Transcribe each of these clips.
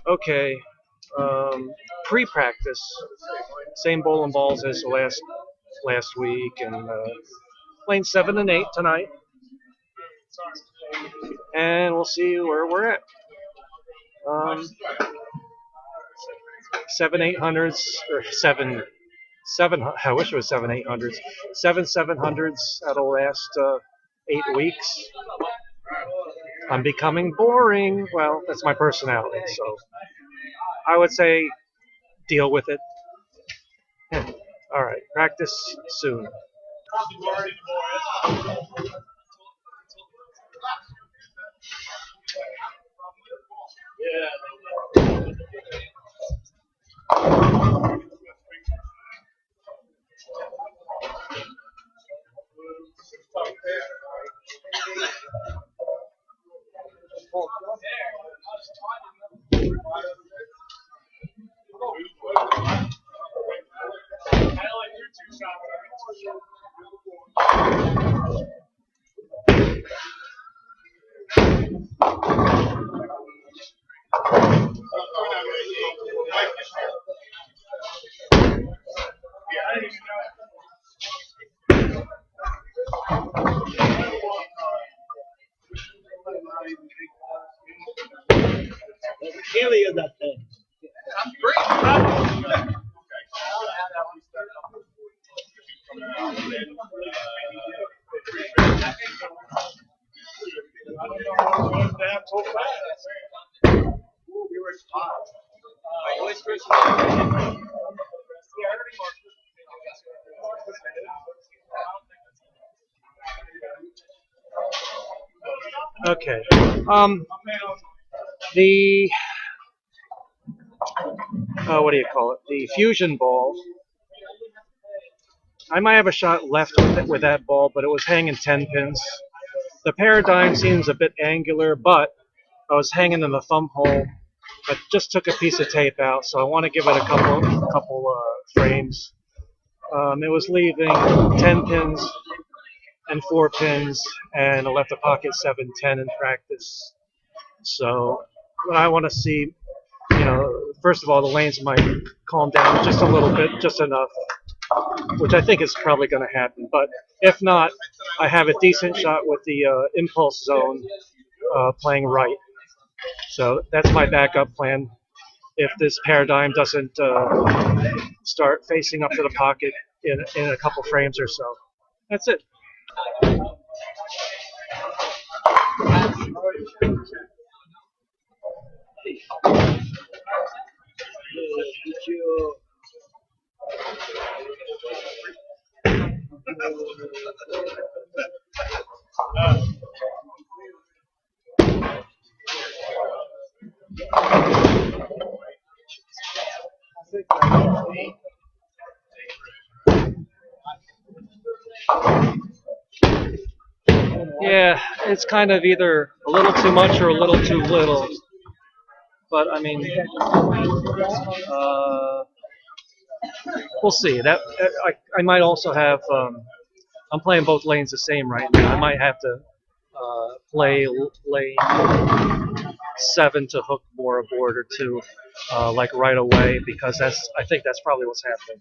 Okay, pre-practice, same bowling balls as last week, and playing 7 and 8 tonight, and we'll see where we're at. Um, 7 800s or seven. I wish it was 7 800s. 7 700s out of the last 8 weeks. I'm becoming boring. Well, that's my personality, so I would say deal with it. Yeah. All right, practice soon. Really is that thing. Okay. The what do you call it? The fusion ball. I might have a shot left with that ball, but it was hanging 10 pins. The paradigm seems a bit angular, but I was hanging in the thumb hole. I just took a piece of tape out, so I want to give it a couple frames. It was leaving 10 pins and 4 pins, and I left a pocket 7 10 in practice. So I want to see, first of all, the lanes might calm down just a little bit, just enough, which I think is probably going to happen. But if not, I have a decent shot with the impulse zone playing right. So that's my backup plan if this paradigm doesn't start facing up to the pocket in a couple frames or so. That's it. Yeah, it's kind of either a little too much or a little too little. But I mean, we'll see. That I might also have. I'm playing both lanes the same right now. I might have to play lane 7 to hook more a board or two, like right away, because I think that's probably what's happening.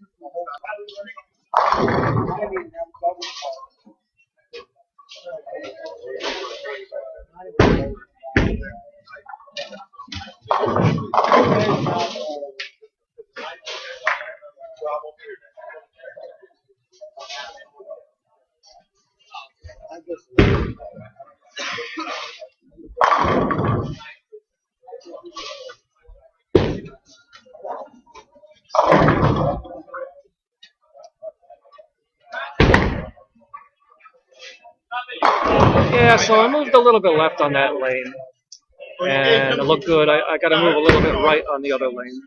Yeah, so I moved a little bit left on that lane, and it looked good. I got to move a little bit right on the other lane.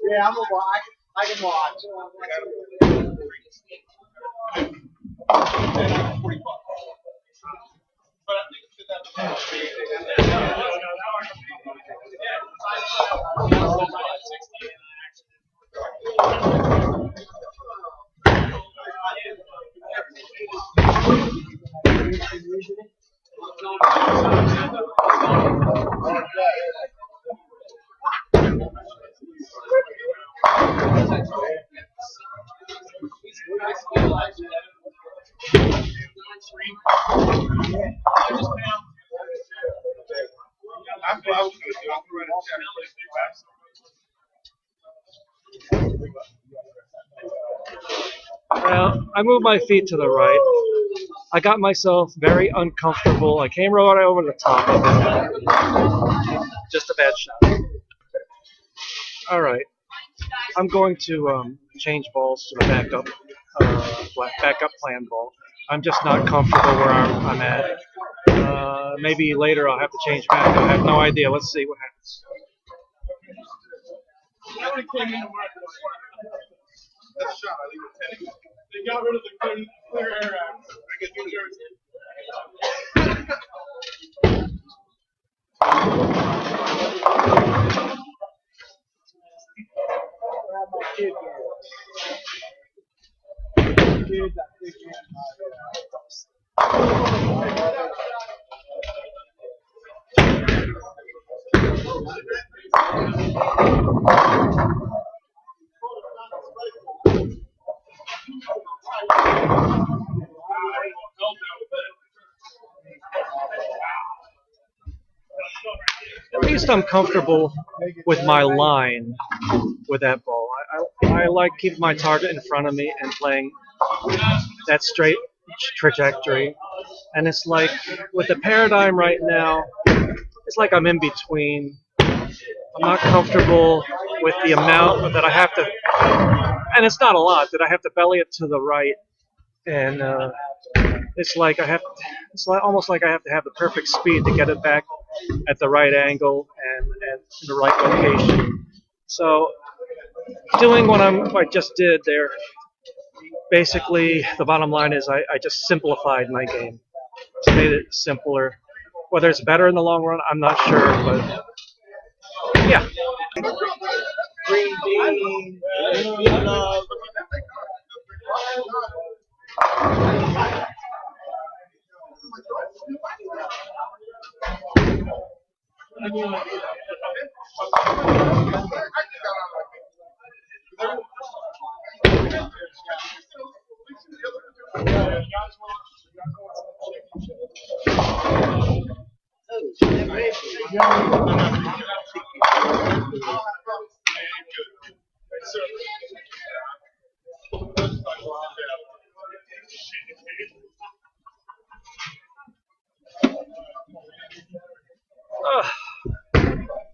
Yeah, I can watch. Well, I moved my feet to the right. I got myself very uncomfortable. I came right over the top of it. Just a bad shot. All right. I'm going to change balls to the backup plan ball. I'm just not comfortable where I'm at. Maybe later I'll have to change back. I have no idea. Let's see what happens. They got rid of the clear air act. I guess New Jersey. At least I'm comfortable with my line with that ball. I like keeping my target in front of me and playing that straight trajectory. And it's like with the paradigm right now, it's like I'm in between. I'm not comfortable with the amount that I have to, and it's not a lot, that I have to belly it to the right. And it's like almost like I have to have the perfect speed to get it back at the right angle and in the right location. So doing what I just did there, basically the bottom line is I just simplified my game. Just made it simpler. Whether it's better in the long run, I'm not sure, but yeah. Green bean, love.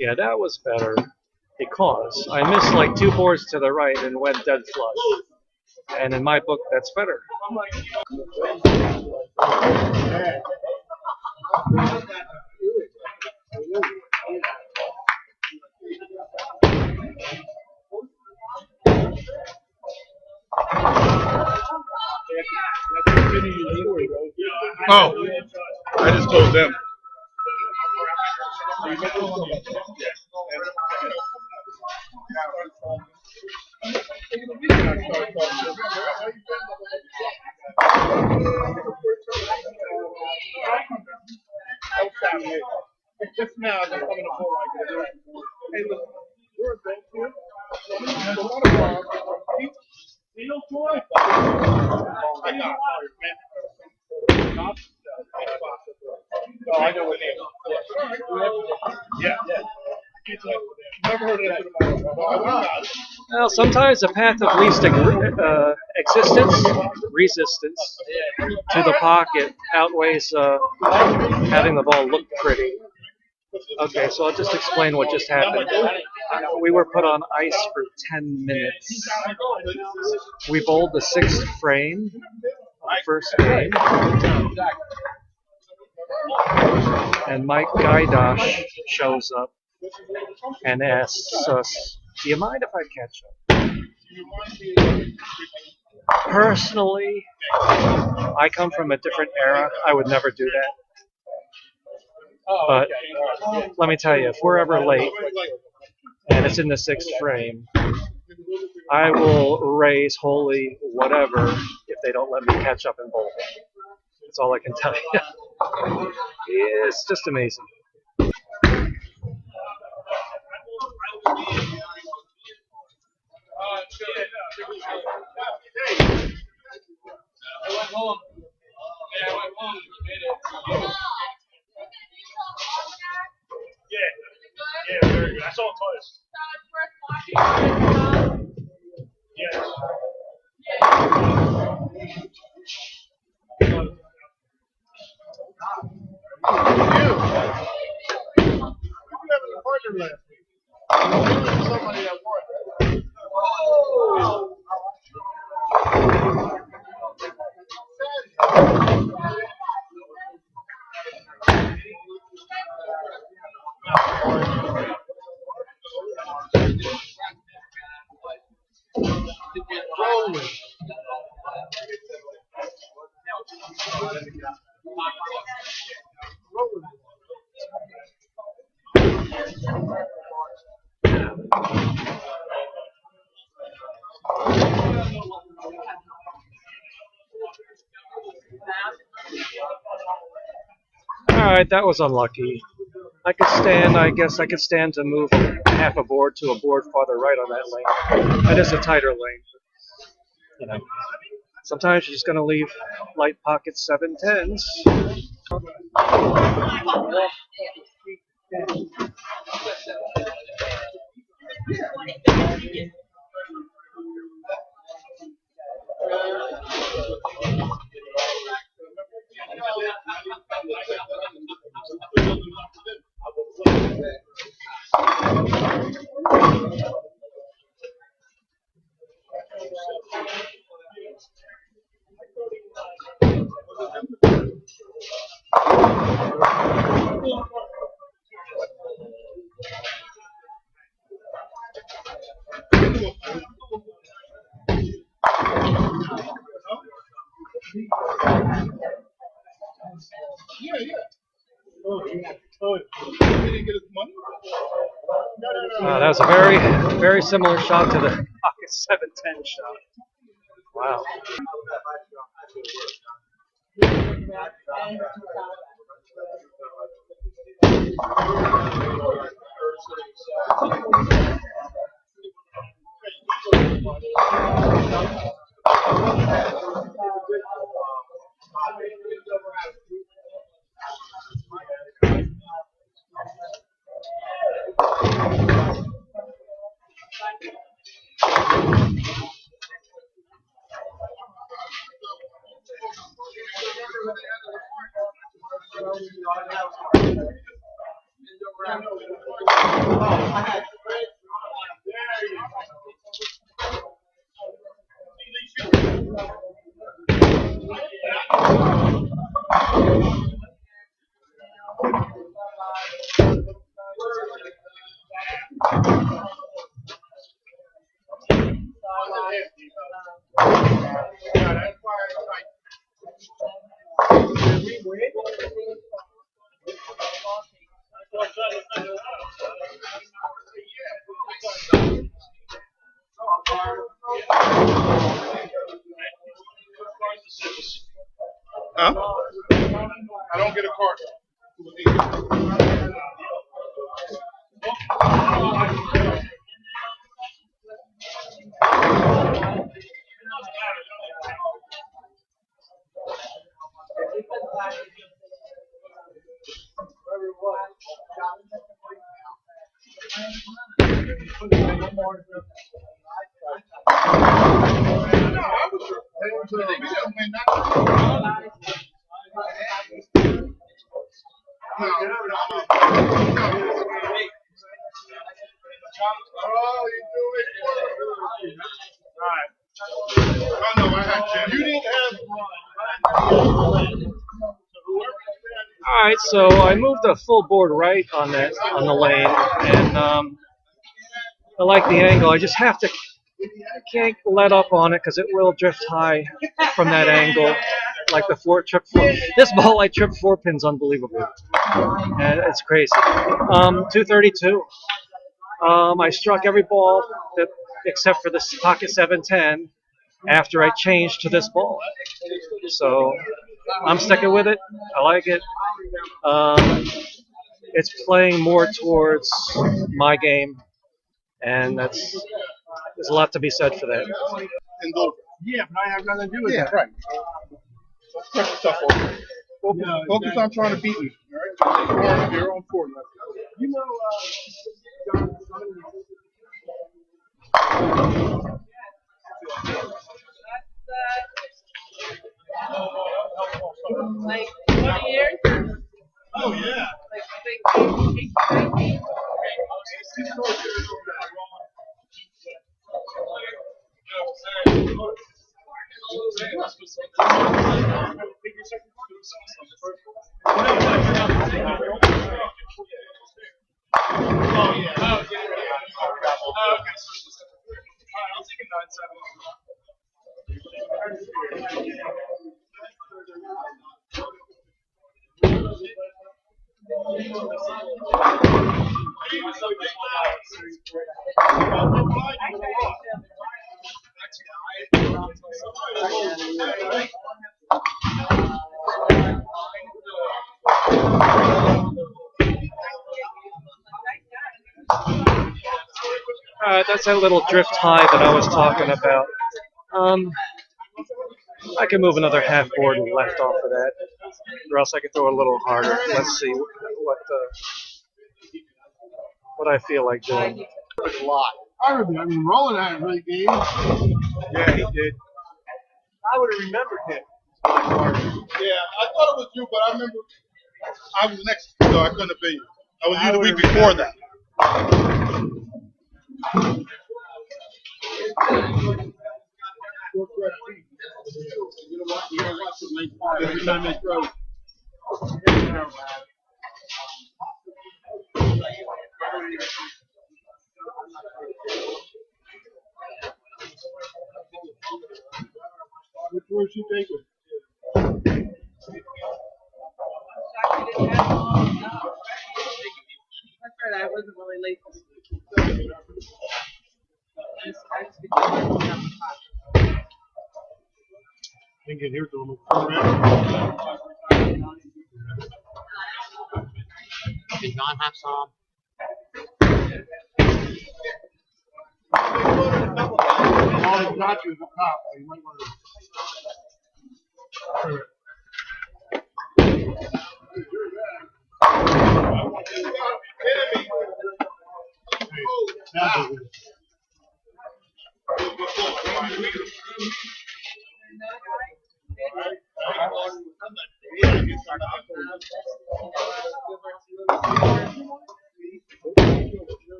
Yeah, that was better because I missed like 2 boards to the right and went dead flush. And in my book, that's better. Oh, I just told them. Just now, I'm coming to pull like this. Hey, look, we're adults here. There's a lot of problems. Steel toy? I got it, man. Oh, I know what it is. Yeah. Never heard of that. Well, sometimes the path of least resistance to the pocket outweighs having the ball look pretty. Okay, so I'll just explain what just happened. We were put on ice for 10 minutes. We bowled the 6th frame of the first game. And Mike Gaidosh shows up and asks us, "Do you mind if I catch up?" Personally, I come from a different era. I would never do that. But let me tell you, if we're ever late and it's in the sixth frame, I will raise holy whatever if they don't let me catch up and bowl. That's all I can tell you. It's just amazing. Yeah, very good. I saw it twice. Yes. You having a partner last week. Somebody that won. Oh! Rolling. Alright, that was unlucky. I guess I could stand to move half a board to a board farther right on that lane. That is a tighter lane. You know, sometimes you're just going to leave light pockets 7-10s. That was a very similar shot to the pocket 7-10 shot. Wow. Huh? I don't get a card. Alright, so I moved a full board right on the lane, and I like the angle. I just have to can't let up on it because it will drift high from that angle. Like the trip four. This ball I tripped 4 pins unbelievably. And it's crazy. 232. I struck every ball that except for this pocket 710 after I changed to this ball. So I'm sticking with it. I like it. It's playing more towards my game, and there's a lot to be said for that. Yeah, but I have nothing to do with that. Right. Cut yourself off. Focus on trying to beat me. All right? You're on four. You know, like 20 years? Oh, yeah. Like, I think That's that little drift high that I was talking about. I can move another half board left off of that, or else I can throw it a little harder. Let's see what I feel like doing. A lot. I mean, Roland had a great game. Yeah, he did. I would have remembered him. Yeah, I thought it was you, but I remember I was next to you, so I couldn't have been you. I was you the week before that. Every time they throw. Which one should you take it? that's right, I wasn't really late. I just became Didn't get here till almost Did John have some? all the notches up top. So you might want to.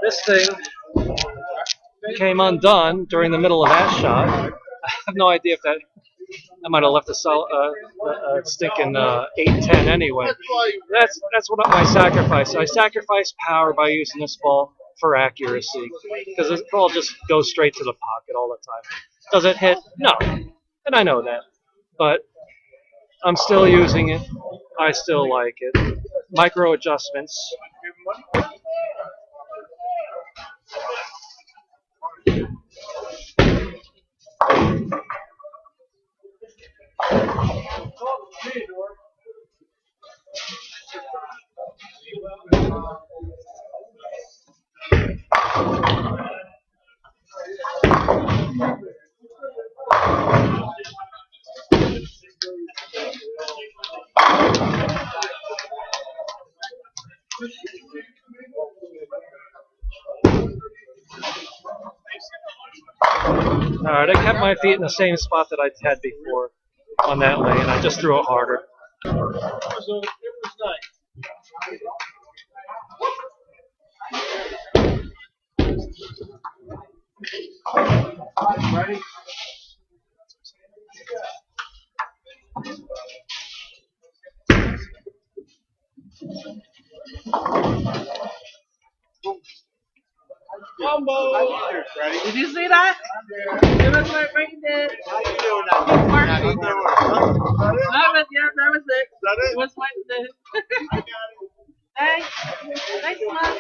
This thing came undone during the middle of that shot. I have no idea if that I might have left a stinking 8-10 anyway. That's what my sacrifice. I sacrifice power by using this ball for accuracy because this ball just goes straight to the pocket all the time. Does it hit? No, and I know that, but I'm still using it. I still like it. Micro adjustments. Alright, I kept my feet in the same spot that I had before on that lane. I just threw it harder. Did you see that? It was my brain did. That was, yeah, that was it. It was my did. Thanks. Thanks, Mom.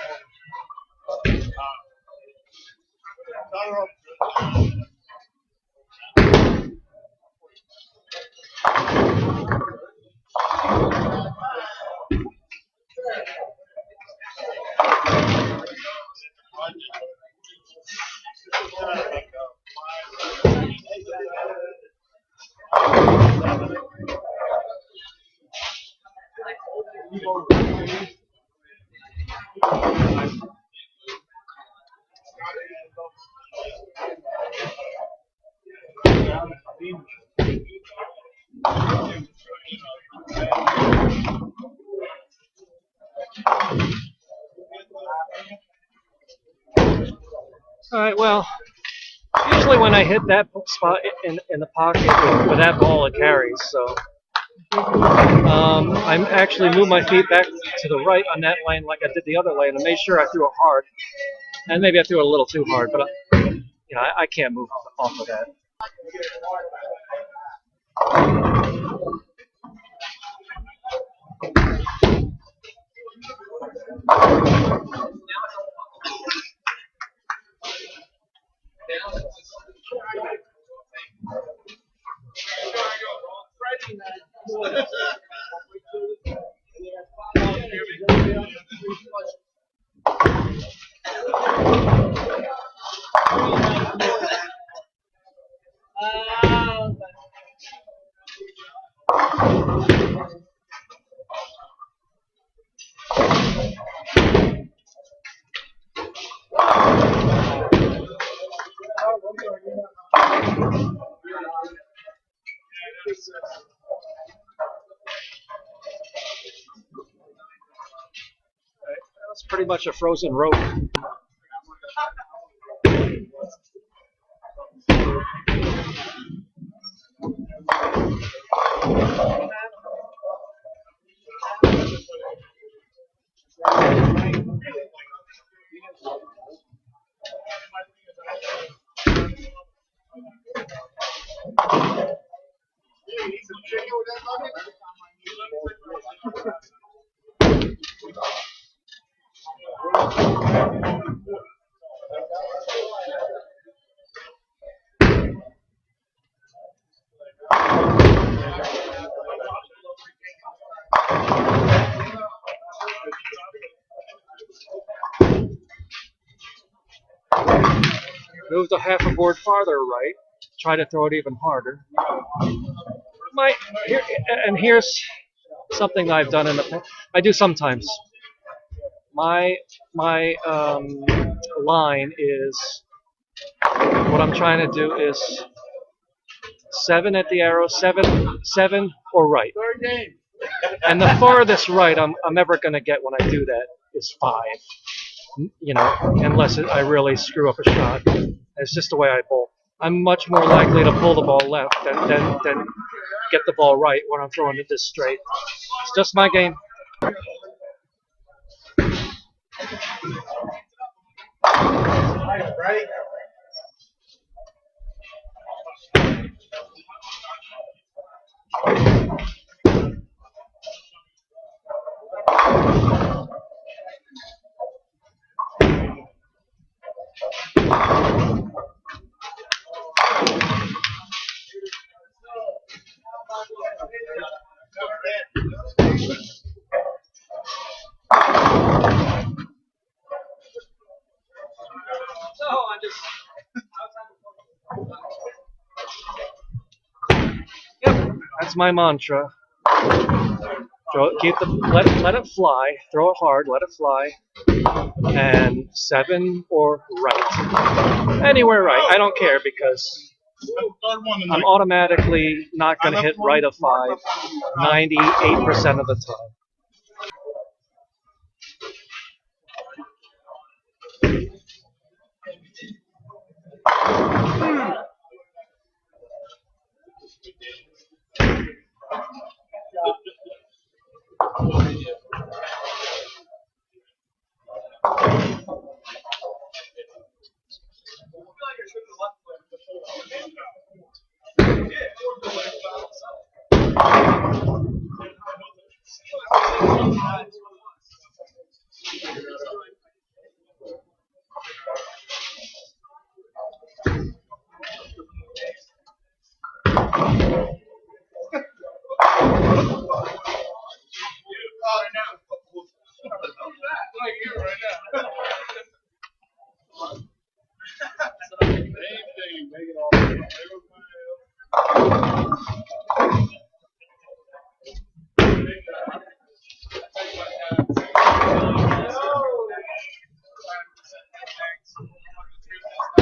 All right, well, usually when I hit that spot in the pocket with that ball, it carries. So I actually moved my feet back to the right on that lane like I did the other lane and made sure I threw it hard. And maybe I threw it a little too hard, but I can't move off of that. That's pretty much a frozen rope. Move the half a board farther right. Try to throw it even harder. Here's something I've done in the past. I do sometimes. My line is what I'm trying to do is 7 at the arrow, 7 or right. And the farthest right I'm ever going to get when I do that is 5. Unless I really screw up a shot. It's just the way I bowl. I'm much more likely to pull the ball left than get the ball right when I'm throwing it this straight. It's just my game. Right? Yep, that's my mantra. Let it fly. Throw it hard. Let it fly. And 7 or right. Anywhere right. I don't care because I'm automatically not going to hit right of 5 98% of the time.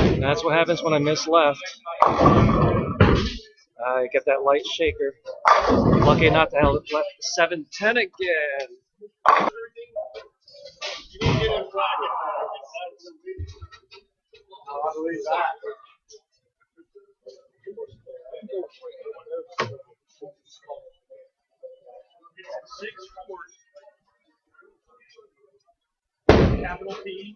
And that's what happens when I miss left. I get that light shaker. Lucky not to have left 7-10 again. I believe that. Capital P.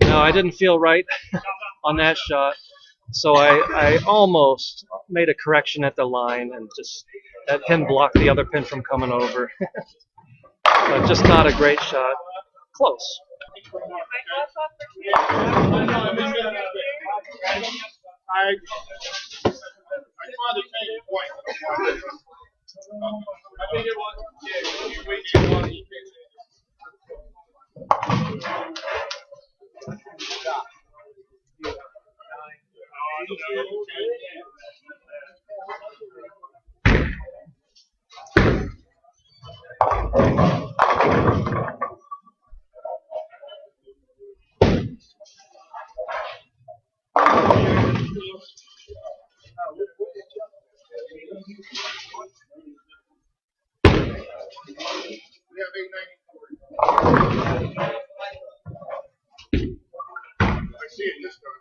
No, I didn't feel right on that shot, so I almost made a correction at the line and just that pin blocked the other pin from coming over. But just not a great shot. Close. I tried to change it twice. I think it was, yeah, you wait one, you can't we have 894. I see it this time.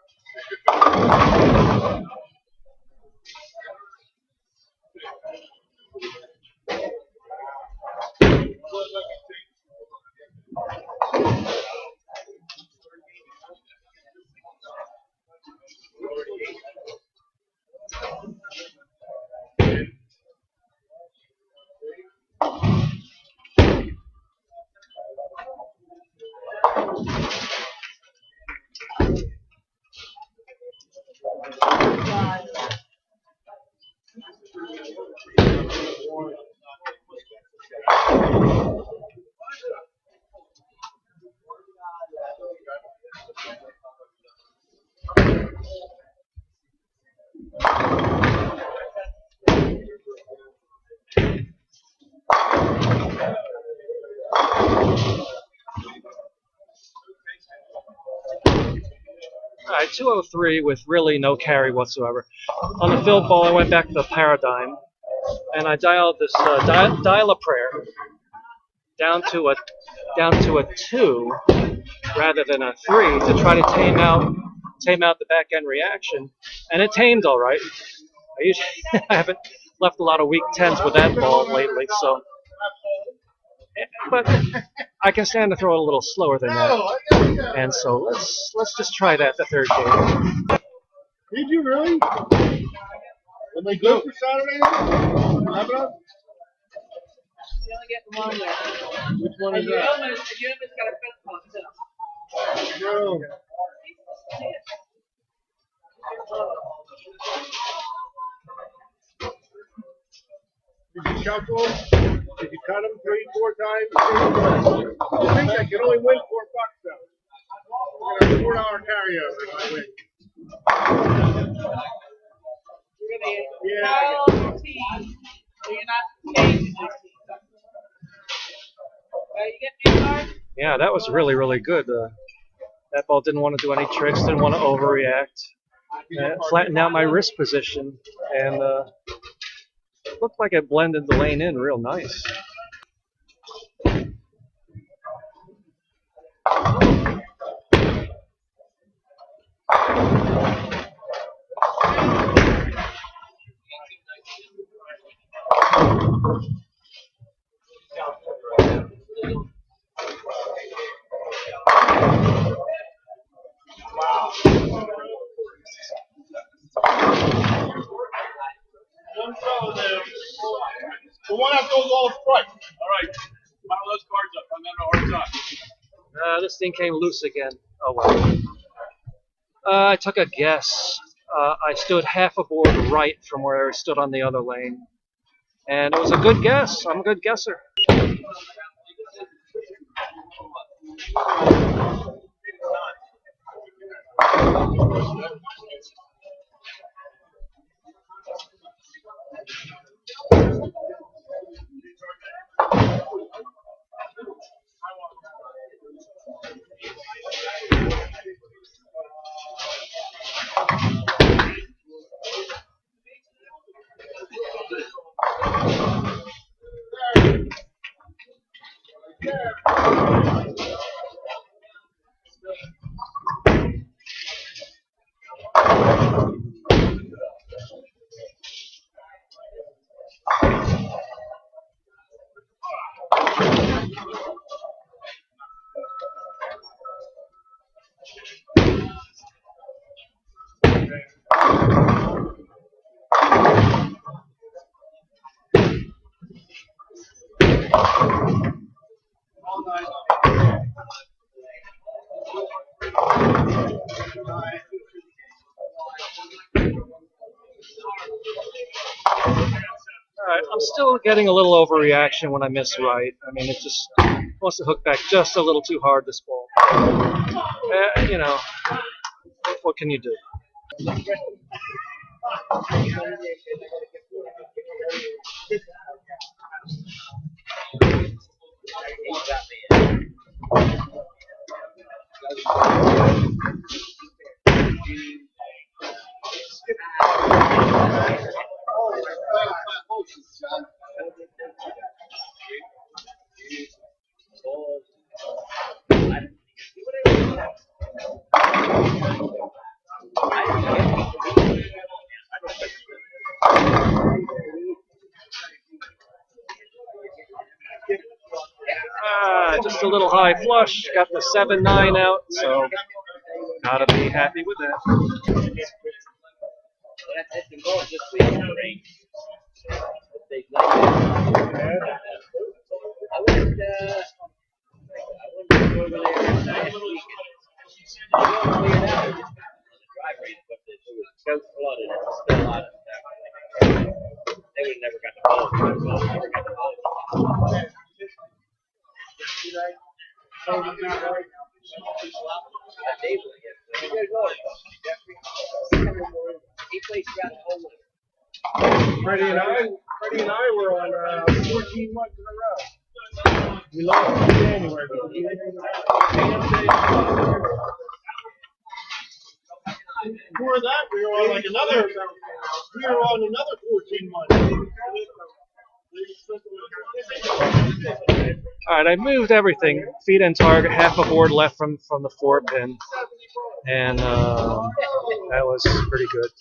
All right, 203 with really no carry whatsoever. On the field ball, I went back to the paradigm, and I dialed this dial a prayer down to a 2 rather than a 3 to try to tame out the back end reaction, and it tamed all right. I haven't left a lot of weak 10s with that ball lately, so. But I can stand to throw it a little slower than that, and so let's just try that the third game. Did you really? Are they good for Saturday? Have it up? You only get them on there. Which one And is you that? almost got a fence on too. No. Did you shuffle them? Did you cut them 3, 4 times? I think I can only win $4 though. I got a $4 carryover if I win. You're gonna call your team, so you're not changing your team. You get me card? Yeah, that was really, really good. That ball didn't want to do any tricks, didn't want to overreact. Flattened out my wrist position, and looked like it blended the lane in real nice. The one that goes all strike. All right. Pile those cards up. I'm having a hard time. This thing came loose again. Oh well. I took a guess. I stood half a board right from where I stood on the other lane. And it was a good guess. I'm a good guesser. Alright, I'm still getting a little overreaction when I miss right. I mean, it just wants to hook back just a little too hard, this ball. You know, what can you do? Just a little high flush, got the 7-9 out, so gotta be happy with that. Freddie and I were on 14 months in a row. We lost in January. Before that, we were on another 14 months. Alright, I moved everything. Feet and target, half a board left from the 4-pin. And that was pretty good.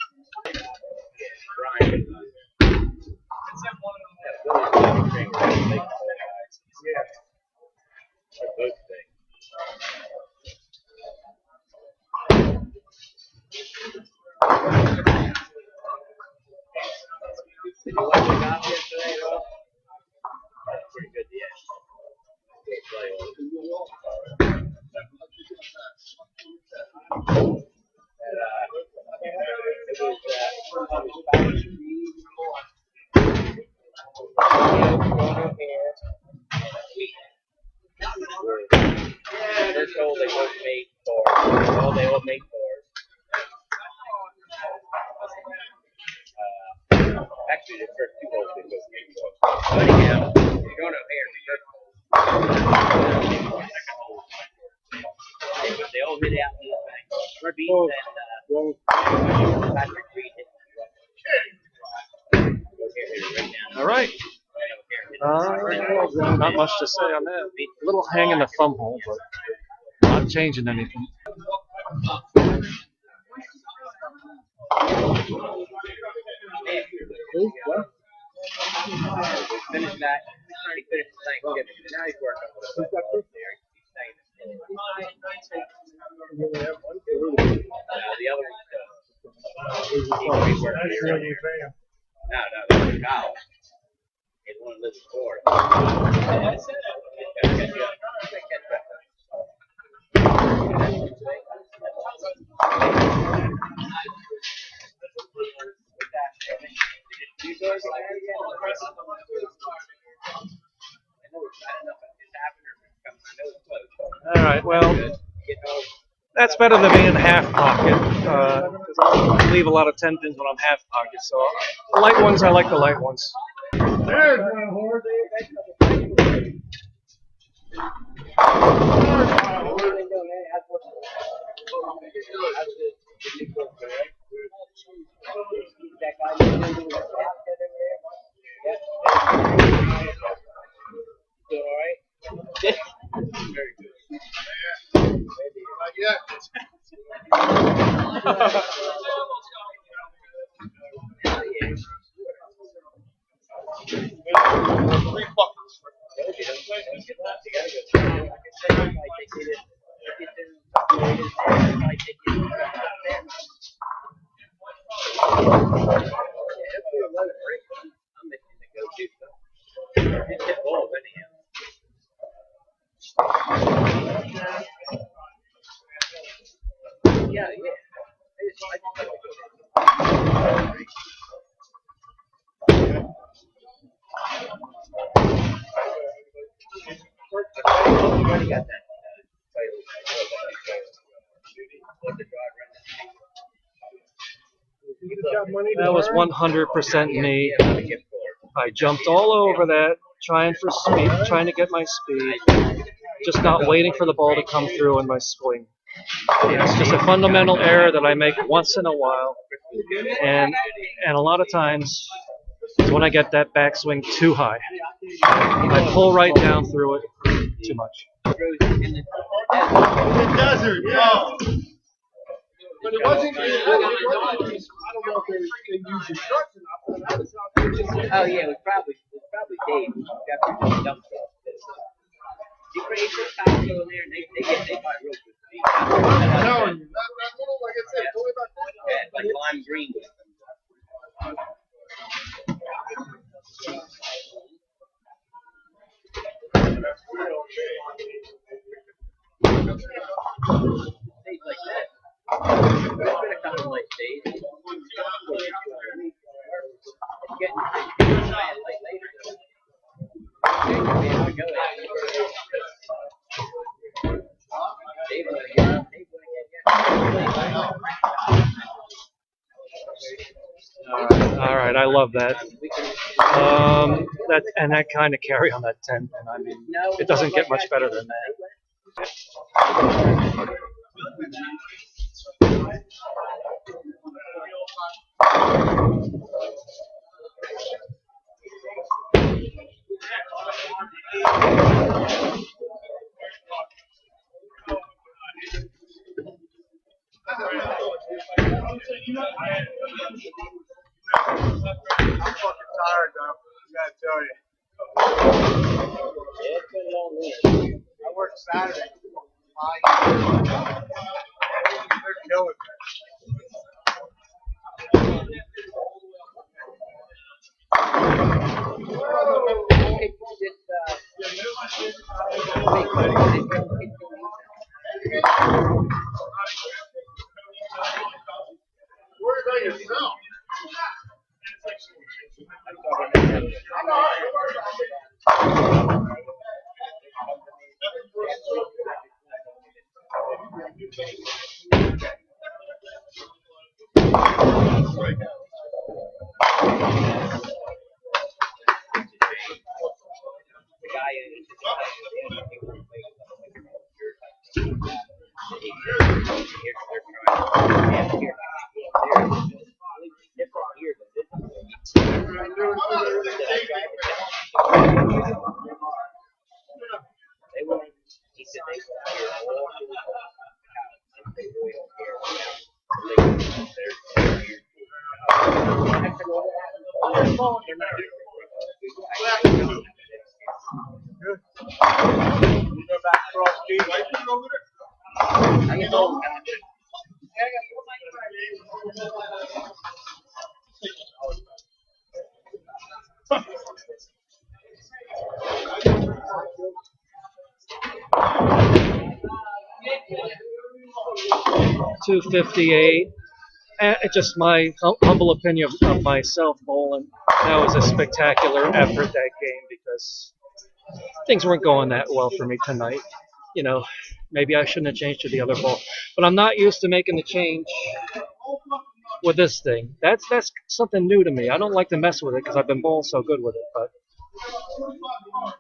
First hole they both made four. They all made fours. Actually, the first two holes they both made fours. But anyhow, you're going up here. The first hole. They all hit out in the thing. Beat and Patrick Reed hit. All right. Not much to say on that. A little hang in the thumb hole, but not changing anything. Finished that. He finished the Thanksgiving. Now he's working with us there. The other one's No, that was Kyle. He one lives in Florida. All right, well, that's better than being half pocket. 'Cause I leave a lot of 10 pins when I'm half pocket. So the light ones, I like the light ones. There's one horse. That was 100% me. I jumped all over that, trying for speed, trying to get my speed, just not waiting for the ball to come through in my swing. It's just a fundamental error that I make once in a while, and a lot of times is when I get that backswing too high. I pull right down through it too much. In the desert, yeah. But it wasn't. I don't know if they use your trucks enough. Oh yeah, it was probably Dave. Definitely dumped it. You raise your top in there, and they fight real good. I'm telling you, that little, like I said, it's only about 40 Yeah, like lime green. Days like that. There's been a couple of nice days. It's getting late later. All right, I love that. That kind of carry on that 10 pin. I mean, it doesn't get much better than that. I'm fucking tired, though. I gotta tell you. I work Saturday. They're killing me. Worry about yourself. .258. It's just my humble opinion of myself, Bolin. That was a spectacular effort that game because things weren't going that well for me tonight. You know, maybe I shouldn't have changed to the other ball, but I'm not used to making the change with this thing. That's something new to me. I don't like to mess with it because I've been bowling so good with it, but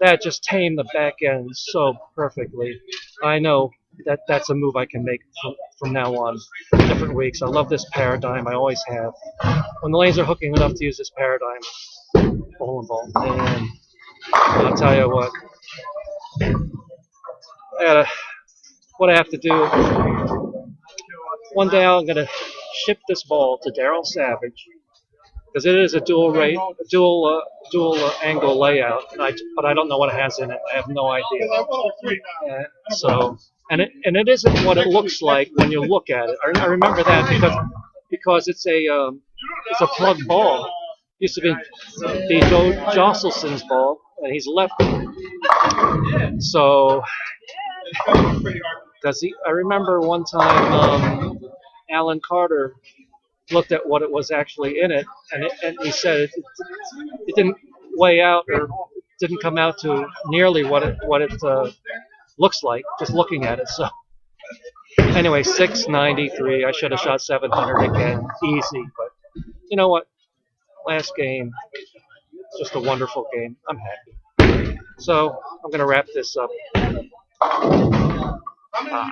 that just tamed the back end so perfectly. I know that's a move I can make from now on, different weeks. I love this paradigm. I always have. When the lanes are hooking enough to use this paradigm, bowling ball, man, I'll tell you what. What I have to do. One day I'm gonna ship this ball to Daryl Savage because it is a dual angle layout, but I don't know what it has in it. I have no idea. And it isn't what it looks like when you look at it. I remember that because it's a plug ball. It used to be Joe Jostelson's ball, and he's left. So, because I remember one time Alan Carter looked at what it was actually in it, and he said it didn't weigh out or didn't come out to nearly what it looks like just looking at it. So anyway, 693. I should have shot 700 again, easy. But you know what? Last game, just a wonderful game. I'm happy. So I'm gonna wrap this up. Bye.